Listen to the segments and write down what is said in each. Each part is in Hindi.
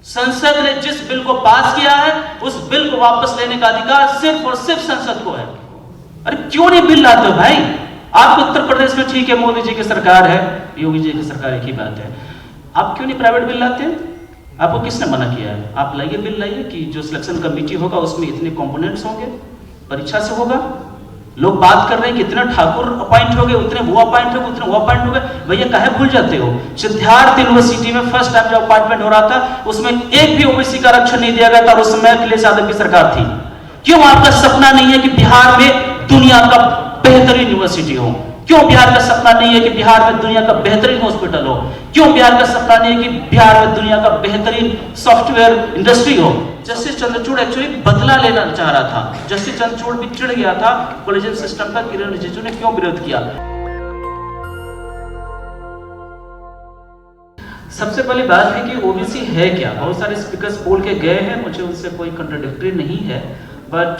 संसद ने जिस बिल को पास किया है उस बिल को वापस लेने का अधिकार सिर्फ और सिर्फ संसद को है। अरे क्यों नहीं बिल लाते हो भाई? आपको उत्तर प्रदेश में ठीक है, मोदी जी की सरकार है, योगी जी की सरकार, एक ही बात है। आप क्यों नहीं प्राइवेट बिल लाते हैं? आपको किसने मना किया है? आप लाइए बिल लाइए कि जो सिलेक्शन कमेटी होगा उसमें इतने कंपोनेंट्स होंगे, परीक्षा से होगा। लोग बात कर रहे हैं कि इतने ठाकुर अपॉइंट हो गए, उतने वो अपॉइंट हो गए, उतने वो अपॉइंट हो गए। भैया काहे भूल जाते हो? सिद्धार्थ यूनिवर्सिटी में फर्स्ट टाइम जब अपॉइंटमेंट हो रहा था उसमें एक भी ओबीसी का आरक्षण नहीं दिया गया था, उस समय अखिलेश यादव की सरकार थी। क्यों आपका सपना नहीं है कि बिहार में दुनिया का बेहतरीन यूनिवर्सिटी हो? क्यों बिहार का सपना नहीं है कि बिहार में दुनिया का बेहतरीन हॉस्पिटल हो? क्यों बिहार का सपना नहीं है कि बिहार में दुनिया का बेहतरीन सॉफ्टवेयर इंडस्ट्री हो? जस्टिस चंद्रचूड़ एक्चुअली बदला लेना चाह रहा था। जस्टिस चंद्रचूड़ भी चिढ़ गया था कॉलेजियन सिस्टम पर। किरण रिजिजू ने क्यों विरोध किया? सबसे पहली बात है कि ओबीसी है क्या। बहुत सारे स्पीकर्स बोल के गए हैं, मुझे उनसे कोई कंट्राडिक्टरी नहीं है, बट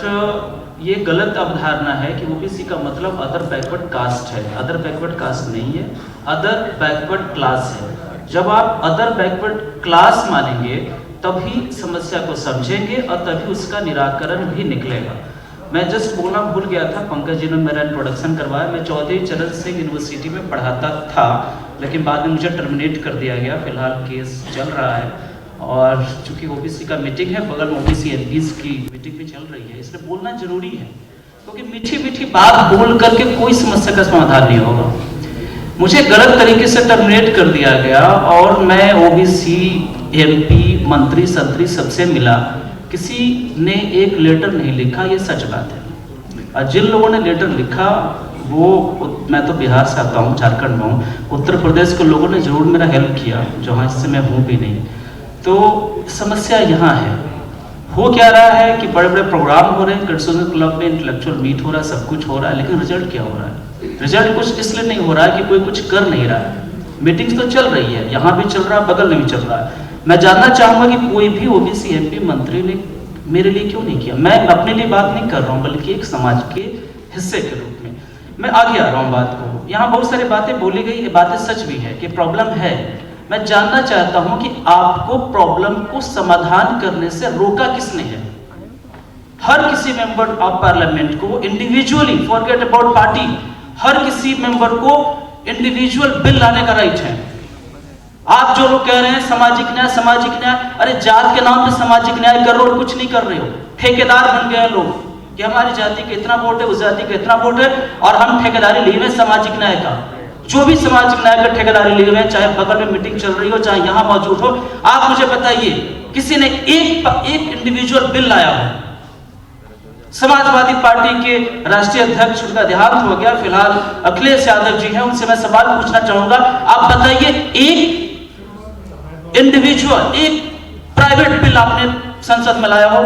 ये गलत अवधारणा है कि ओबीसी का मतलब अदर बैकवर्ड कास्ट है। अदर बैकवर्ड कास्ट नहीं है, अदर बैकवर्ड क्लास है। जब आप अदर बैकवर्ड क्लास मानेंगे तभी समस्या को समझेंगे और तभी उसका निराकरण भी निकलेगा। मैं जस्ट बोलना भूल गया था, पंकज जी ने मेरा इंट्रोडक्शन करवाया। मैं चौधरी चरण सिंह यूनिवर्सिटी में पढ़ाता था, लेकिन बाद में मुझे टर्मिनेट कर दिया गया। फिलहाल केस चल रहा है और चूंकि ओबीसी का मीटिंग है, बगल में ओबीसी एमपीज की मीटिंग भी चल रही है, इसलिए बोलना जरूरी है, क्योंकि मीठी मीठी बात बोल करके कोई समस्या का समाधान नहीं होगा। मुझे गलत तरीके से टर्मिनेट कर दिया गया और मैं ओबीसी एमपी मंत्री संतरी सबसे मिला, किसी ने एक लेटर नहीं लिखा, ये सच बात है। और जिन लोगों ने लेटर लिखा वो, मैं तो बिहार से आता हूँ, झारखंड में हूँ, उत्तर प्रदेश के लोगों ने जरूर मेरा हेल्प किया, जहाँ इससे मैं हूँ भी नहीं। तो समस्या यहाँ है। हो क्या रहा है कि बड़े बड़े प्रोग्राम हो रहे हैं, कल्चरल क्लब में इंटेलेक्चुअल मीट हो रहा है, सब कुछ हो रहा है, लेकिन रिजल्ट क्या हो रहा है? रिजल्ट कुछ इसलिए नहीं हो रहा है कि कोई कुछ कर नहीं रहा है। मीटिंग्स तो चल रही है, यहाँ भी चल रहा है, बगल में भी चल रहा है। मैं जानना चाहूंगा कि कोई भी ओबीसी एमपी मंत्री ने मेरे लिए क्यों नहीं किया। मैं अपने लिए बात नहीं कर रहा हूँ, बल्कि एक समाज के हिस्से के रूप में मैं आगे आ रहा हूँ बात को। यहाँ बहुत सारी बातें बोली गई, ये बातें सच भी है कि प्रॉब्लम है। मैं जानना चाहता हूँ कि आपको प्रॉब्लम को समाधान करने से रोका किसने है? हर किसी मेंबर ऑफ पार्लियामेंट को इंडिविजुअली, फॉरगेट अबाउट पार्टी, हर किसी मेंबर को इंडिविजुअल बिल लाने का राइट है। आप जो लोग कह रहे हैं सामाजिक न्याय, सामाजिक न्याय, अरे जात के नाम पे सामाजिक न्याय कर रहे हो, कुछ नहीं कर रहे हो। ठेकेदार बन गए लोग कि हमारी जाति के इतना वोट है, उस जाति के इतना वोट है, और हम ठेकेदारी लिए हुए सामाजिक न्याय का। जो भी सामाजिक न्याय का ठेकेदारी लिए हुए हैं, चाहे बगल में मीटिंग चल रही हो, चाहे यहाँ मौजूद हो, आप मुझे बताइए किसी ने एक इंडिविजुअल बिल लाया हो? समाजवादी पार्टी के राष्ट्रीय अध्यक्ष, उनका देहांत हो गया, फिलहाल अखिलेश यादव जी हैं, उनसे मैं सवाल पूछना चाहूंगा, आप बताइए एक इंडिविजुअल, एक प्राइवेट बिल आपने संसद में लाया हो?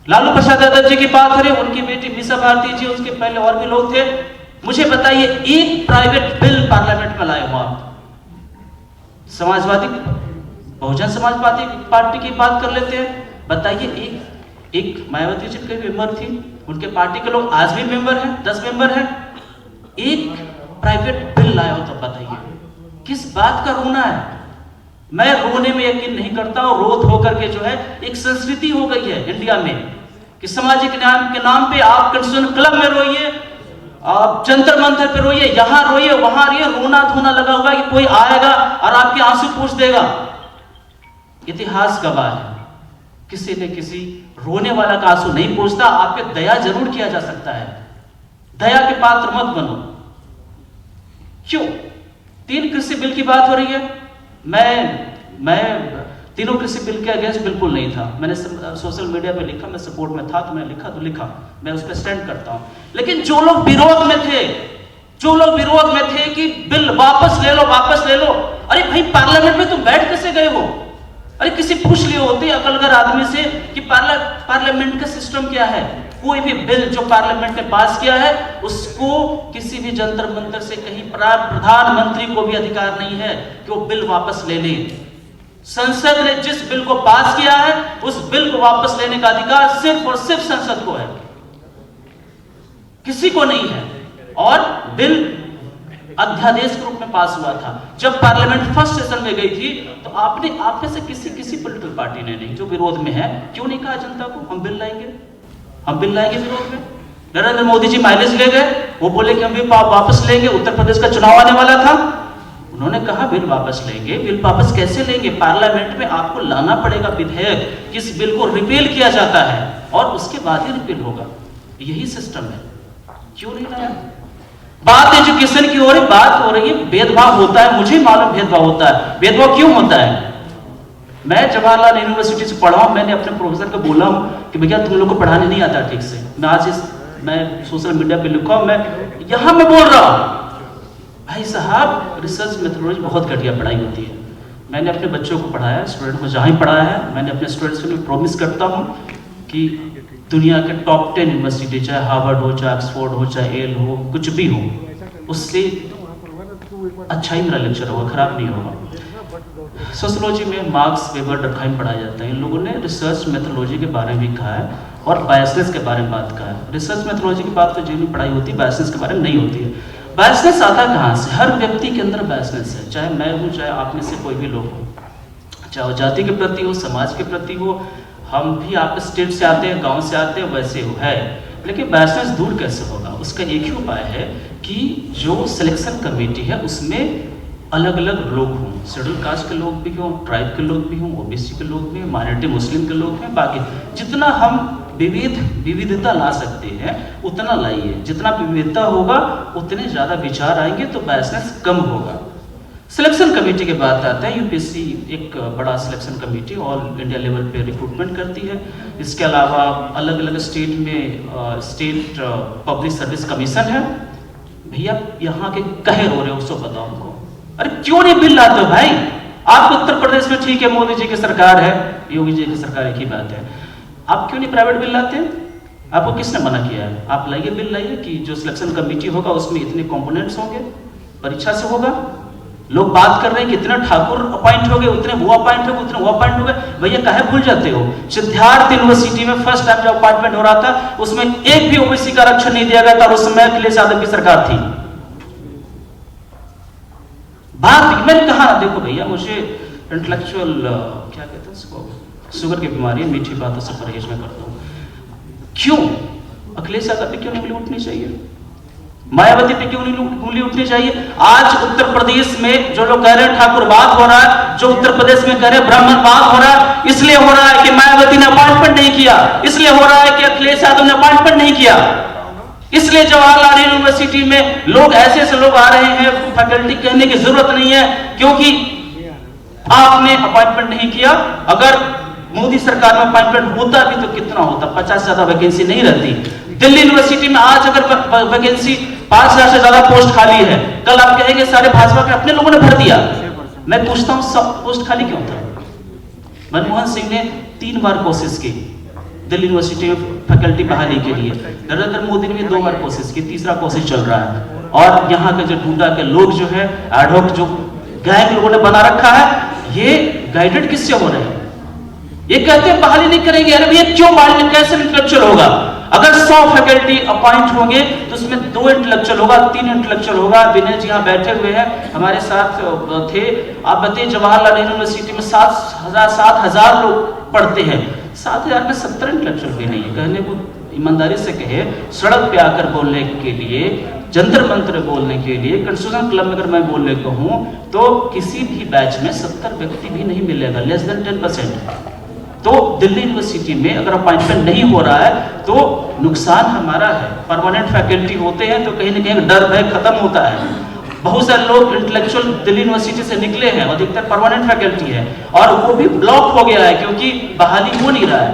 लालू प्रसाद यादव जी की बात करें, उनकी बेटी मीसा भारती जी, उसके पहले और भी लोग थे, मुझे बताइए एक प्राइवेट बिल पार्लियामेंट में लाए हो आप? समाजवादी, बहुजन समाजवादी पार्टी की बात कर लेते हैं, बताइए एक मायावती जी के मेंबर थी, उनके पार्टी के लोग आज भी मेंबर हैं, 10 मेंबर हैं, एक प्राइवेट बिल लाया हो तो बताइए किस बात का रोना है? मैं रोने में यकीन नहीं करता, और रो धो करके जो है एक संस्कृति हो गई है इंडिया में कि सामाजिक न्याय के नाम पे आप कल्चरल क्लब में रोइए, आप जंतर मंतर पे रोइए, यहाँ रोइए, वहां रोइए, रोना धोना लगा हुआ कि कोई आएगा और आपके आंसू पूछ देगा। इतिहास गवाह है, किसी ने किसी रोने वाला का आंसू नहीं पूछता। आप पे दया जरूर किया जा सकता है, दया के पात्र मत बनो। क्यों? 3 कृषि बिल की बात हो रही है। मैं तीनों कृषि बिल के अगेंस्ट बिल्कुल नहीं था। मैंने सोशल मीडिया पे लिखा, मैं सपोर्ट में था, तो मैंने लिखा तो लिखा, मैं उस पर स्टैंड करता हूं। लेकिन जो लोग विरोध में थे कि बिल वापस ले लो, वापस ले लो, अरे भाई पार्लियामेंट में तुम बैठ कैसे गए हो? अरे किसी पूछ लिए होते अकलगर आदमी से कि पार्लियामेंट का सिस्टम क्या है। कोई भी बिल जो पार्लियामेंट ने पास किया है उसको किसी भी जंतर मंतर से कहीं प्रधानमंत्री को भी अधिकार नहीं है कि वो बिल वापस ले ले। संसद ने जिस बिल को पास किया है उस बिल को वापस लेने का अधिकार सिर्फ और सिर्फ संसद को है, किसी को नहीं है। और बिल अध्यादेश के रूप में पास हुआ था। जब पार्लियामेंट फर्स्ट सेशन में गई थी तो आपने आप में से किसी पॉलिटिकल पार्टी ने नहीं, जो विरोध में है, क्यों नहीं कहा जनता को हम बिल लाएंगे, हम बिल लाएंगे विरोध में। नरेंद्र मोदी जी माइलेज ले गए, वो बोले कि हम बिल वापस लेंगे, उत्तर प्रदेश का चुनाव आने वाला था, उन्होंने कहा बिल वापस लेंगे। बिल वापस कैसे लेंगे? पार्लियामेंट में आपको लाना पड़ेगा विधेयक, किस बिल को रिपील किया जाता है और उसके बाद ही रिपील होगा, यही सिस्टम है। क्यों नहीं लाया? बात एजुकेशन की हो रही, बात हो रही है भेदभाव होता है, मुझे मालूम भेदभाव होता है। भेदभाव क्यों होता है? मैं जवाहरलाल यूनिवर्सिटी से पढ़ा हूं, मैंने अपने प्रोफेसर को बोला हूं कि भैया तुम लोग को पढ़ाने नहीं आता ठीक से। मैं सोशल मीडिया पे लिखा हूं, मैं यहां मैं बोल रहा हूं भाई साहब रिसर्च मेथोडोलॉजी बहुत घटिया पढ़ाई होती है। मैंने अपने बच्चों को पढ़ाया, स्टूडेंट को जहाँ ही पढ़ाया है, मैंने अपने स्टूडेंट्स को प्रॉमिस करता हूँ कि दुनिया के टॉप 10 यूनिवर्सिटी, चाहे हार्वर्ड हो, चाहे ऑक्सफोर्ड हो, चाहे येल हो, कुछ भी हो, उससे अच्छा ही मेरा लेक्चर होगा, खराब नहीं होगा। सोशियोलॉजी में मार्क्स, वेबर, डर्कहाइम पढ़ाया जाता है। इन लोगों ने रिसर्च मेथोडोलॉजी के बारे में कहा है और बायसनेस के बारे में बात कहा है। रिसर्च मेथोडोलॉजी की बात तो जितनी पढ़ाई होती है, बायसनेस के बारे में नहीं होती है। बायसनेस आता कहाँ से? हर व्यक्ति के अंदर बायसनेस है, चाहे मैं हूँ, चाहे आप में से कोई भी लोग हो, चाहे जाति के प्रति हो, समाज के प्रति हो, हम भी आप स्टेट से आते हैं, गांव से आते हैं, वैसे हो है। लेकिन बायसनेस दूर कैसे होगा? उसका एक ही उपाय है कि जो सिलेक्शन कमेटी है उसमें अलग अलग लोग हों, शेड्यूल कास्ट के लोग भी हों, ट्राइब के लोग भी हों, ओबीसी के लोग भी हों, माइनॉरिटी मुस्लिम के लोग हैं, बाकी जितना हम विविधता ला सकते हैं उतना लाइए। जितना विविधता होगा उतने ज्यादा विचार आएंगे तो बायसनेस कम होगा। सिलेक्शन कमेटी के बात आते हैं। यूपीएससी एक बड़ा selection committee all India level पे रिक्रूटमेंट करती है। इसके अलावा अलग अलग स्टेट में स्टेट पब्लिक सर्विस कमीशन है। भैया यहाँ के कहे रो रहे हो, उसको बताओ हमको, अरे क्यों नहीं बिल लाते हो भाई? आपको उत्तर प्रदेश में ठीक है, मोदी जी की सरकार है, योगी जी की सरकार, एक ही बात है, आप क्यों नहीं प्राइवेट बिल लाते? आपको किसने मना किया है? आप लाइए बिल लाइए कि जो सिलेक्शन कमेटी होगा उसमें इतने कंपोनेंट्स होंगे, परीक्षा से होगा। लोग बात कर रहे हैं कि इतने ठाकुर अपॉइंट हो गए, उतने वो अपॉइंट हो गए, उतने वो अपॉइंट हो गए। भैया काहे भूल जाते हो? सिद्धार्थ यूनिवर्सिटी में फर्स्ट टाइम जब अपॉइंटमेंट हो रहा था उसमें एक भी ओबीसी का आरक्षण नहीं दिया गया था, उस समय अखिलेश यादव की सरकार थी। बात मैंने कहा, देखो भैया मुझे इंटेलेक्चुअल क्या कहते हैं उसको, शुगर की बीमारी, मीठी बातों से परहेज में करता हूं। क्यों अखिलेश यादव पे क्यों नहीं उंगली उठनी चाहिए? मायावती पे क्यों नहीं उंगली उठनी चाहिए? आज उत्तर प्रदेश में जो लोग कह रहे हैं ठाकुरवाद हो रहा है, जो उत्तर प्रदेश में कह रहे हैं ब्राह्मणवाद हो रहा है, इसलिए हो रहा है कि मायावती ने अपॉइंटमेंट नहीं किया, इसलिए हो रहा है कि अखिलेश यादव ने अपॉइंटमेंट नहीं किया, इसलिए जवाहरलाल यूनिवर्सिटी में लोग ऐसे ऐसे लोग आ रहे हैं, फैकल्टी कहने की जरूरत नहीं है, क्योंकि आपने अपॉइंटमेंट नहीं किया। अगर मोदी सरकार में अपॉइंटमेंट होता भी तो कितना होता? 50 से ज्यादा वैकेंसी नहीं रहती। दिल्ली यूनिवर्सिटी में आज अगर वैकेंसी 5000 से ज्यादा पोस्ट खाली है, कल आप कहेंगे सारे भाजपा के अपने लोगों ने भर दिया। मैं पूछता हूं सब पोस्ट खाली क्यों था? मनमोहन सिंह ने 3 बार कोशिश की दिल्ली यूनिवर्सिटी में फैकल्टी बहाली के लिए, नरेंद्र मोदी ने भी 2 बार कोशिश की, तीसरा कोशिश चल रहा है। और यहाँ के जो टूटा के लोग जो है एडहॉक जो गैंग लोगों ने बना रखा है, ये गाइडेड किससे हो रहे हैं? ये कहते हैं बहाली नहीं करेंगे। अरे भैया क्यों बहाली, कैसे इंटेलेक्चुअल होगा? अगर 100 फैकल्टी अपॉइंट होंगे तो उसमें 2 इंटेलेक्चुअल होगा, 3 इंटेलेक्चुअल होगा। विनय जी यहाँ बैठे हुए हैं, हमारे साथ थे। आप बताइए जवाहरलाल यूनिवर्सिटी में 7,000 लोग पढ़ते हैं, 7,000 में 70 इंटेलेक्चुअल भी नहीं है। कहने को ईमानदारी से कहे, सड़क पे आकर बोलने के लिए, जंतर मंत्र बोलने के लिए, कंस्टिट्यूशन क्लब में अगर मैं बोलने को हूं तो किसी भी बैच में 70 व्यक्ति भी नहीं मिलेगा, लेस देन 10%। तो दिल्ली यूनिवर्सिटी में अगर अपॉइंटमेंट नहीं हो रहा है तो नुकसान हमारा है। परमानेंट फैकल्टी होते हैं तो कहीं ना कहीं डर भय खत्म होता है। बहुत सारे लोग इंटेलेक्चुअल दिल्ली यूनिवर्सिटी से निकले हैं, अधिकतर परमानेंट फैकल्टी है, और वो भी ब्लॉक हो गया है क्योंकि बहाली हो नहीं रहा है।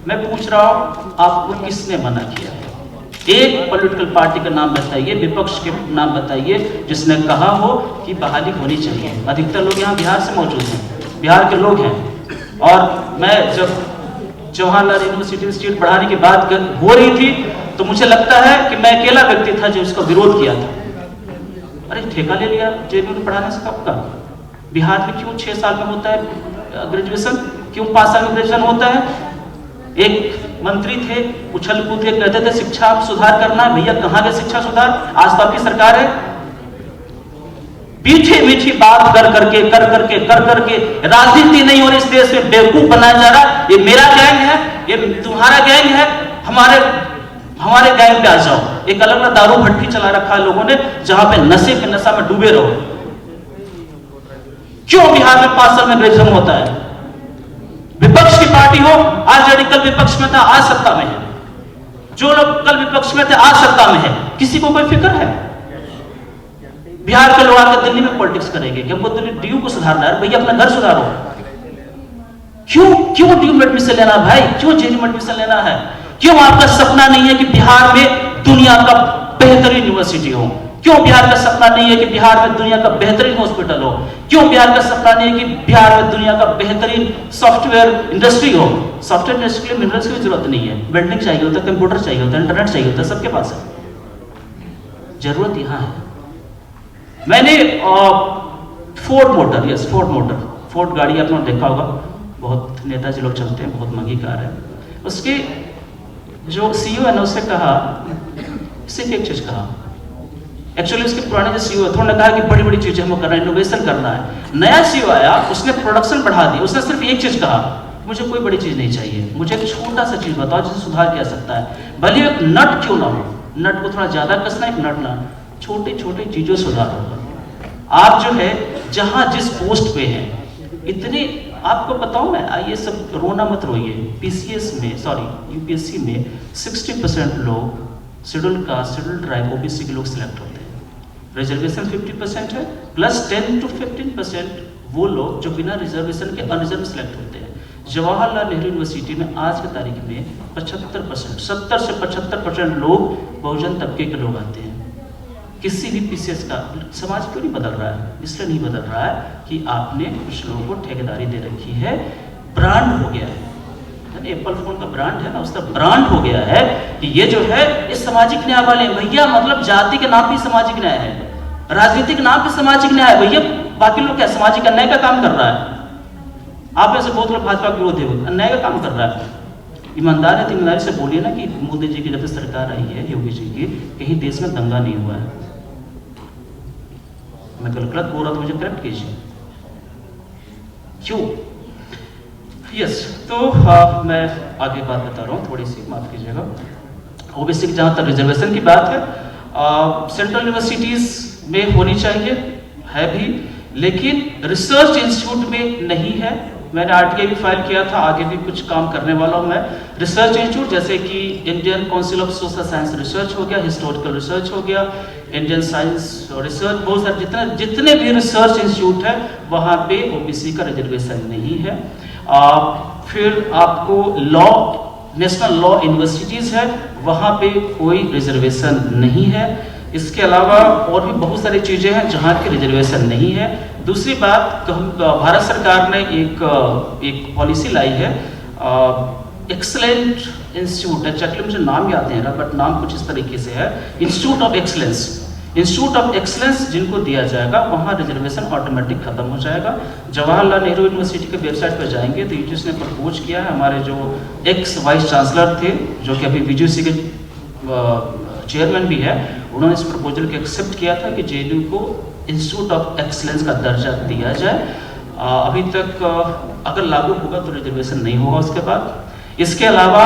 मैं पूछ रहा हूं आपको किसने मना किया है? एक पॉलिटिकल पार्टी का नाम बताइए, विपक्ष के नाम बताइए जिसने कहा हो कि बहाली होनी चाहिए। अधिकतर लोग यहाँ बिहार से मौजूद हैं, बिहार के लोग हैं। और मैं जब जवाहरलाल यूनिवर्सिटी में सीट बढ़ाने की बात हो रही थी तो मुझे लगता है कि मैं अकेला व्यक्ति था जो इसका विरोध किया था। अरे ठेका ले लिया जेएनयू में पढ़ाने से कब का? बिहार में क्यों 6 साल में होता है ग्रेजुएशन, क्यों 5 साल में ग्रेजुएशन होता है? एक मंत्री थे, उछल कूद के कहते थे शिक्षा सुधार करना। भैया कहाँ गए शिक्षा सुधार? आज तो आपकी सरकार है, मीठी मीठी बात कर करके राजनीति नहीं हो रही इस देश में, बेवकूफ बनाया जा रहा है। ये मेरा गैंग है, ये तुम्हारा गैंग है, हमारे गैंग पे आ जाओ। एक अलग अलग दारू भट्टी चला रखा है लोगों ने, जहां पे नशे पे नशा में डूबे रहो। क्यों बिहार में 5 साल में ग्रेजुएशन होता है? विपक्ष की पार्टी हो, आरजेडी कल विपक्ष में था, आज सत्ता में है। जो लोग कल विपक्ष में थे आज सत्ता में है। किसी को कोई फिक्र है? बिहार के लोग आकर दिल्ली में पॉलिटिक्स करेंगे कि हमको दिल्ली डीयू को सुधारना है। भैया अपना घर सुधारो। क्यों डीयू में एडमिशन लेना भाई? क्यों जेयू में एडमिशन लेना है? क्यों आपका सपना नहीं है कि बिहार में दुनिया का बेहतरीन यूनिवर्सिटी हो? क्यों बिहार का सपना नहीं है कि बिहार में दुनिया का बेहतरीन हॉस्पिटल हो? क्यों बिहार का सपना नहीं है कि बिहार में दुनिया का बेहतरीन सॉफ्टवेयर इंडस्ट्री हो? सॉफ्टवेयर इंडस्ट्री के लिए मिनरल्स की जरूरत नहीं है, वेल्डिंग चाहिए होता है, कंप्यूटर चाहिए होता है, इंटरनेट चाहिए होता है, सबके पास है। जरूरत यहां है। मैंने फोर्ड गाड़ी आपने देखा होगा, बहुत नेताजी लोग चलते हैं, बहुत महंगी कार है। उसके जो सीईओ है ना, उससे कहा, सिर्फ एक चीज कहा, एक्चुअली उसके पुराने जो सीईओ थे उन्होंने कहा कि बड़ी बड़ी चीजें हमको करना है, इनोवेशन करना है। नया सीईओ आया, उसने प्रोडक्शन बढ़ा दी, उसने सिर्फ एक चीज कहा, मुझे कोई बड़ी चीज नहीं चाहिए, मुझे एक छोटा सा चीज बताओ जिसे सुधार किया सकता है, भले एक नट क्यों ना हो, नट को थोड़ा ज्यादा कसना, एक नट ना, छोटी छोटी चीजों से सुधार होगा। आप जो है जहां जिस पोस्ट पे हैं, इतने आपको बताऊं मैं, ये सब रोना मत रोइए, पीसीएस में, सॉरी यूपीएससी में 60% लोग schedule caste, schedule tribe, OBC के लोग सिलेक्ट होते हैं। रिजर्वेशन 50% है, प्लस 10 to 15% वो लोग जो बिना रिजर्वेशन के अनरिजर्व सिलेक्ट होते हैं। जवाहरलाल नेहरू यूनिवर्सिटी में आज की तारीख में 75%, 70 से 75% लोग बहुजन तबके के लोग आते हैं। किसी भी पीसीएस का समाज क्यों नहीं बदल रहा है? इसलिए नहीं बदल रहा है कि आपने कुछ लोगों को ठेकेदारी दे रखी है, ब्रांड हो गया है। एप्पल फोन का ब्रांड है ना, उसका ब्रांड हो गया है कि ये जो है ये सामाजिक न्याय वाले। भैया मतलब जाति के नाम पे सामाजिक न्याय है, राजनीतिक नाम पे सामाजिक न्याय है। भैया बाकी लोग क्या सामाजिक अन्याय का काम कर रहा है? आप ऐसे बहुत लोग भाजपा के विरोध है, अन्याय का काम कर रहा है। ईमानदार है तो ईमानदारी से बोलिए ना कि मोदी जी की जब से सरकार आई है, योगी जी की, कहीं देश में दंगा नहीं हुआ है। मैं गलत बोल रहा तो मुझे करेक्ट कीजिए। क्यों? यस, तो मैं आगे बात बता रहा हूँ, थोड़ी सी माफ कीजिएगा। ओबीसी की जहाँ तक रिजर्वेशन की बात है, सेंट्रल यूनिवर्सिटीज में होनी चाहिए, है भी, लेकिन रिसर्च इंस्टीट्यूट में नहीं है। मैंने आरटीआई भी फाइल किया था, आगे भी कुछ काम करने वाला हूँ मैं। रिसर्च इंस्टीट्यूट जैसे कि Indian council of social science research हो गया, हिस्टोरिकल रिसर्च हो गया, इंडियन साइंस रिसर्च, बहुत सारे जितने भी रिसर्च इंस्टीट्यूट है वहाँ पे ओबीसी का रिजर्वेशन नहीं है। फिर आपको लॉ, नेशनल लॉ यूनिवर्सिटीज है, वहाँ पे कोई रिजर्वेशन नहीं है। इसके अलावा और भी बहुत सारी चीज़ें हैं जहाँ की रिजर्वेशन नहीं है। दूसरी बात, भारत सरकार ने एक पॉलिसी लाई है, एक्सलेंट इंस्टीट्यूट है, चैटली मुझे नाम याद नहीं आ रहा, बट नाम कुछ इस तरीके से है, institute of excellence. Institute of excellence जिनको दिया जाएगा वहाँ रिजर्वेशन ऑटोमेटिक खत्म हो जाएगा। जवाहरलाल नेहरू यूनिवर्सिटी के वेबसाइट पर जाएंगे तो यूजीसी ने प्रपोज किया है, हमारे जो एक्स वाइस चांसलर थे, जो कि अभी यूजीसी के चेयरमैन भी है, उन्होंने इस प्रपोजल को एक्सेप्ट किया था कि जेएनयू को इंस्टीट्यूट ऑफ एक्सलेंस का दर्जा दिया जाए। अभी तक अगर लागू होगा तो रिजर्वेशन नहीं होगा उसके बाद। इसके अलावा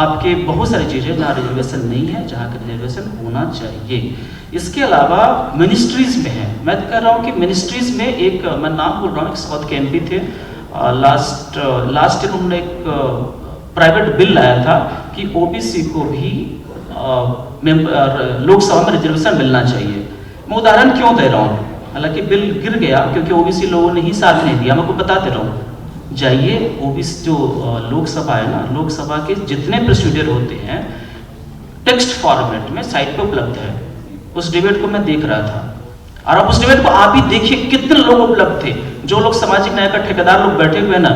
आपके बहुत सारी चीज़ें जहाँ रिजर्वेशन नहीं है, जहाँ का रिजर्वेशन होना चाहिए। इसके अलावा मिनिस्ट्रीज में है, मैं कह रहा हूँ कि मिनिस्ट्रीज में एक, मैं नाम बोल रहा हूँ, एक साउथ के एमपी थे, लास्ट ईयर उन्होंने एक प्राइवेट बिल लाया था कि ओबीसी को भी लोकसभा में रिजर्वेशन मिलना चाहिए। मैं उदाहरण क्यों दे रहा हूँ, हालांकि बिल गिर गया क्योंकि ओबीसी लोगों ने ही साथ नहीं दिया। मैं आपको बताते रहूँ, जाइए ओबीसी जो लोकसभा है ना, लोकसभा के जितने प्रोसीजर होते हैं टेक्स्ट फॉर्मेट में साइट पे उपलब्ध है। उस डिबेट को मैं देख रहा था, और अब उस डिबेट को आप भी देखिए, कितने लोग उपलब्ध थे। जो लोग सामाजिक न्याय का ठेकेदार लोग बैठे हुए ना,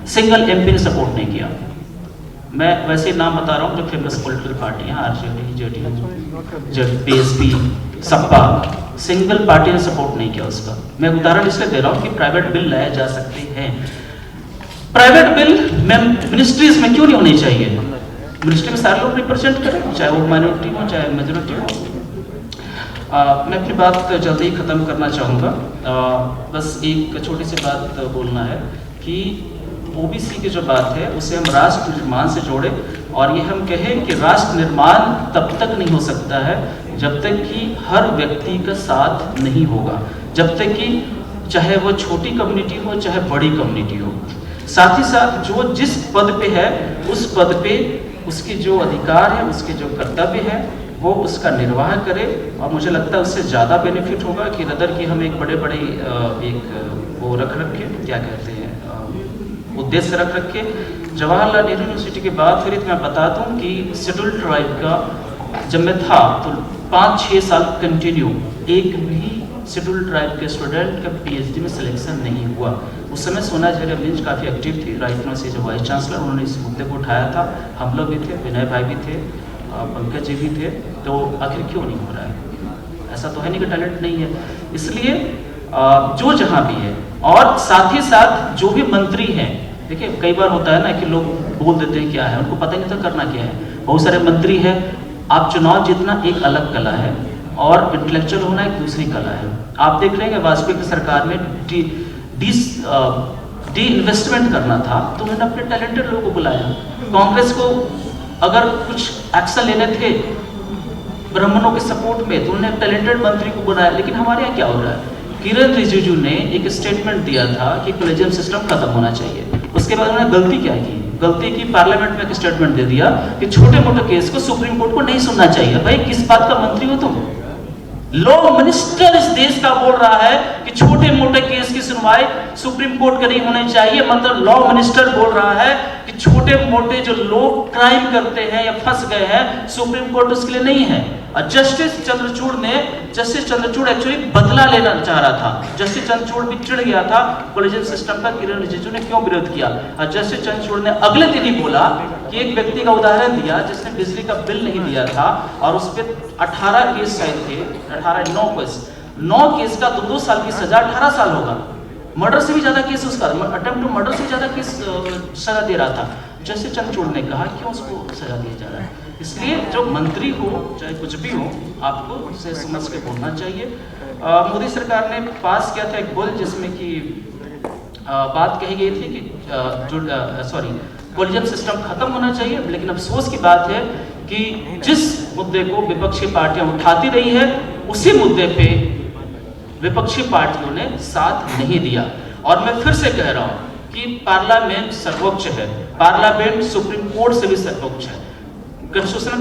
सिंगल एमपी ने सपोर्ट नहीं किया। मैं वैसे ही नाम बता रहा हूँ जो फेमस पॉलिटिकल पार्टी हैं, RJD, JDU, BSP, Sapa, single party ने सपोर्ट नहीं किया उसका। मैं उदाहरण इसलिए दे रहा हूँ कि प्राइवेट बिल लाए जा सकते हैं। प्राइवेट बिल मिनिस्ट्रीज में क्यों नहीं होनी चाहिए? मिनिस्ट्री में सारे लोग रिप्रेजेंट करें, चाहे वो माइनॉरिटी हो चाहे मेजोरिटी हो। मैं अपनी बात जल्दी ही ख़त्म करना चाहूँगा। बस एक छोटी सी बात बोलना है कि ओबीसी की जो बात है उसे हम राष्ट्र निर्माण से जोड़ें और ये हम कहें कि राष्ट्र निर्माण तब तक नहीं हो सकता है जब तक कि हर व्यक्ति का साथ नहीं होगा, जब तक कि चाहे वो छोटी कम्युनिटी हो चाहे बड़ी कम्युनिटी हो। साथ ही साथ जो जिस पद पे है उस पद पे उसकी जो अधिकार है, उसके जो कर्तव्य है, वो उसका निर्वाह करे। और मुझे लगता है उससे ज़्यादा बेनिफिट होगा कि रदर कि हम एक बड़े एक वो रख रखे क्या कहते हैं उद्देश्य रख रखे। जवाहरलाल नेहरू यूनिवर्सिटी की बात करें तो मैं बता दूं कि शेड्यूल ट्राइब का जब मैं था तो 5-6 साल कंटिन्यू एक भी शेड्यूल ट्राइब के स्टूडेंट का पीएचडी में सिलेक्शन नहीं हुआ। उस समय सोना झेरिया मिंज काफ़ी एक्टिव थी, राइट नाउ से जो वाइस चांसलर, उन्होंने इस मुद्दे को उठाया था। हम लोग भी थे, विनय भाई भी थे, पंकज जी भी थे। तो आखिर क्यों नहीं हो रहा है? ऐसा तो है नहीं कि टैलेंट नहीं है। इसलिए जो जहाँ भी है और साथ ही साथ जो भी मंत्री हैं, देखिए कई बार होता है ना कि लोग बोल देते हैं क्या है, उनको पता नहीं था करना क्या है। बहुत सारे मंत्री हैं, आप चुनाव जीतना एक अलग कला है और इंटेलेक्चुअल होना एक दूसरी कला है। आप देख रहे हैं कि वाजपेयी की सरकार में डी इन्वेस्टमेंट करना था तो उन्होंने अपने टैलेंटेड लोगों को बुलाया। कांग्रेस को अगर कुछ एक्शन लेने थे ब्राह्मणों के सपोर्ट में तो उन्होंने टैलेंटेड मंत्री को बुलाया। लेकिन हमारे यहाँ क्या हो रहा है, किरण रिजिजू ने एक स्टेटमेंट दिया था कि कॉलेजियम सिस्टम खत्म होना चाहिए। उसके बाद उन्होंने गलती क्या की? गलती की पार्लियामेंट में एक स्टेटमेंट दे दिया कि छोटे मोटे केस को सुप्रीम कोर्ट को नहीं सुनना चाहिए। भाई किस बात का मंत्री हो तुम? लॉ मिनिस्टर इस देश का बोल रहा है कि छोटे मोटे केस की सुनवाई सुप्रीम कोर्ट का नहीं होनी चाहिए। मतलब लॉ मिनिस्टर बोल रहा है कि छोटे मोटे जो लोग क्राइम करते हैं या फंस गए हैं सुप्रीम कोर्ट उसके लिए नहीं है। और जस्टिस चंद्रचूड़ एक्चुअली बदला लेना चाह रहा था। जस्टिस चंद्रचूड़ भी चिढ़ गया था कॉलेजियम सिस्टम का, किरण रिजिजू ने क्यों विरोध किया। और जस्टिस चंद्रचूड़ ने अगले दिन ही बोला कि एक व्यक्ति का उदाहरण दिया जिसने बिजली का बिल नहीं दिया था और उस पर 18 केस शायद थे, 9 केस का 2 साल की सजा, 18 साल होगा। मर्डर से भी ज्यादा केस उसका, अटेम्प्ट टू मर्डर से ज्यादा केस सजा दे रहा था। जस्टिस चंद्रचूड़ ने कहा क्यों उसको सजा दिया जा रहा है। इसलिए जो मंत्री हो चाहे कुछ भी हो, आपको उसे समझ के बोलना चाहिए। मोदी सरकार ने पास किया था एक बिल जिसमें कि बात कही गई थी कि कॉलेजियम सिस्टम खत्म होना चाहिए। लेकिन अफसोस की बात है कि जिस मुद्दे को विपक्षी पार्टियां उठाती रही है उसी मुद्दे पे विपक्षी पार्टियों ने साथ नहीं दिया। और मैं फिर से कह रहा हूं कि पार्लियामेंट सर्वोच्च है, पार्लियामेंट सुप्रीम कोर्ट से भी सर्वोच्च है। कंस्टिट्यूशन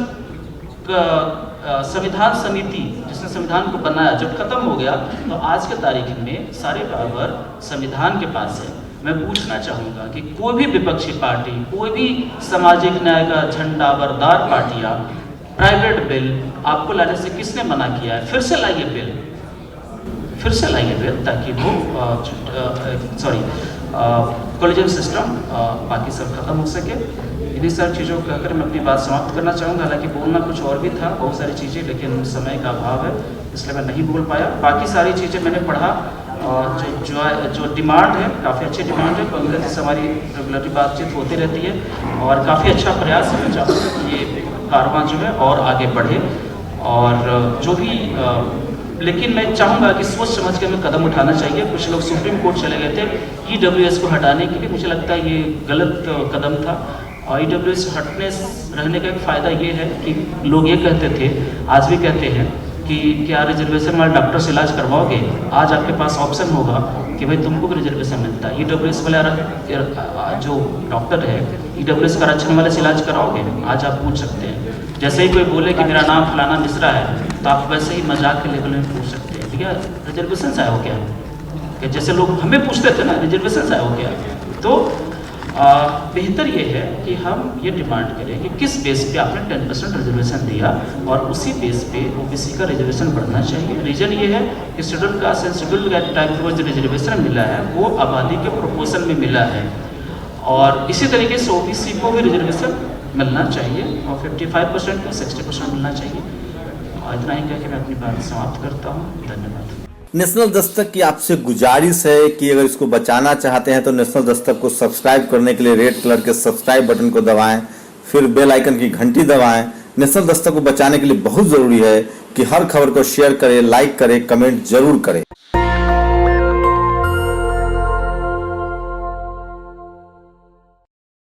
संविधान समिति जिसने संविधान को बनाया जब खत्म हो गया तो आज के तारीख में सारे पावर संविधान के पास है। मैं पूछना चाहूंगा कि कोई भी विपक्षी पार्टी, कोई भी सामाजिक न्याय का झंडा बरदार पार्टियां प्राइवेट बिल आपको लाने से किसने मना किया है? फिर से लाइए बिल, फिर से लाइए बिल ताकि वो कॉलेजियम सिस्टम बाकी सब खत्म हो सके। इन्हीं सारी चीज़ों को कहकर मैं अपनी बात समाप्त करना चाहूँगा। हालांकि बोलना कुछ और भी था, बहुत सारी चीज़ें, लेकिन समय का अभाव है इसलिए मैं नहीं बोल पाया। बाकी सारी चीज़ें मैंने पढ़ा। जो डिमांड है काफ़ी अच्छी डिमांड है, कांग्रेस से हमारी रेगुलरली बातचीत होती रहती है और काफ़ी अच्छा प्रयास है। चाहूँगा ये कारवां जो है और आगे बढ़े और जो भी लेकिन मैं चाहूँगा कि सोच समझ के हमें कदम उठाना चाहिए। कुछ लोग सुप्रीम कोर्ट चले गए थे ईडब्ल्यूएस को हटाने के लिए, मुझे लगता है ये गलत कदम था। ईडब्ल्यूएस हटने रहने का एक फ़ायदा ये है कि लोग ये कहते थे, आज भी कहते हैं कि क्या रिजर्वेशन वाले डॉक्टर से इलाज करवाओगे? आज आपके पास ऑप्शन होगा कि भाई तुमको भी रिजर्वेशन मिलता है। ईडब्ल्यूएस वाले जो डॉक्टर है ईडब्ल्यूएस का आरक्षण वाले से इलाज कराओगे? आज आप पूछ सकते हैं। जैसे ही कोई बोले कि मेरा नाम फलाना मिश्रा है तो आप वैसे ही मजाक के लेवल में पूछ सकते हैं भैया रिजर्वेशन से आया हो क्या? कि जैसे लोग हमें पूछते थे ना रिजर्वेशन से आया हो क्या? तो बेहतर ये है कि हम ये डिमांड करें कि किस बेस पे आपने 10% रिजर्वेशन दिया और उसी बेस पे ओबीसी का रिजर्वेशन बढ़ना चाहिए। रीजन ये है कि schedule caste and schedule type को जो रिजर्वेशन मिला है वो आबादी के प्रोपोर्शन में मिला है और इसी तरीके से ओबीसी को भी रिजर्वेशन मिलना चाहिए और 55% को 60% मिलना चाहिए। इतना ही कह के मैं अपनी बात समाप्त करता हूँ। धन्यवाद। नेशनल दस्तक की आपसे गुजारिश है कि अगर इसको बचाना चाहते हैं तो नेशनल दस्तक को सब्सक्राइब करने के लिए रेड कलर के सब्सक्राइब बटन को दबाएं, फिर बेल आइकन की घंटी दबाएं नेशनल दस्तक को बचाने के लिए बहुत जरूरी है कि हर खबर को शेयर करें, लाइक करें, कमेंट जरूर करें।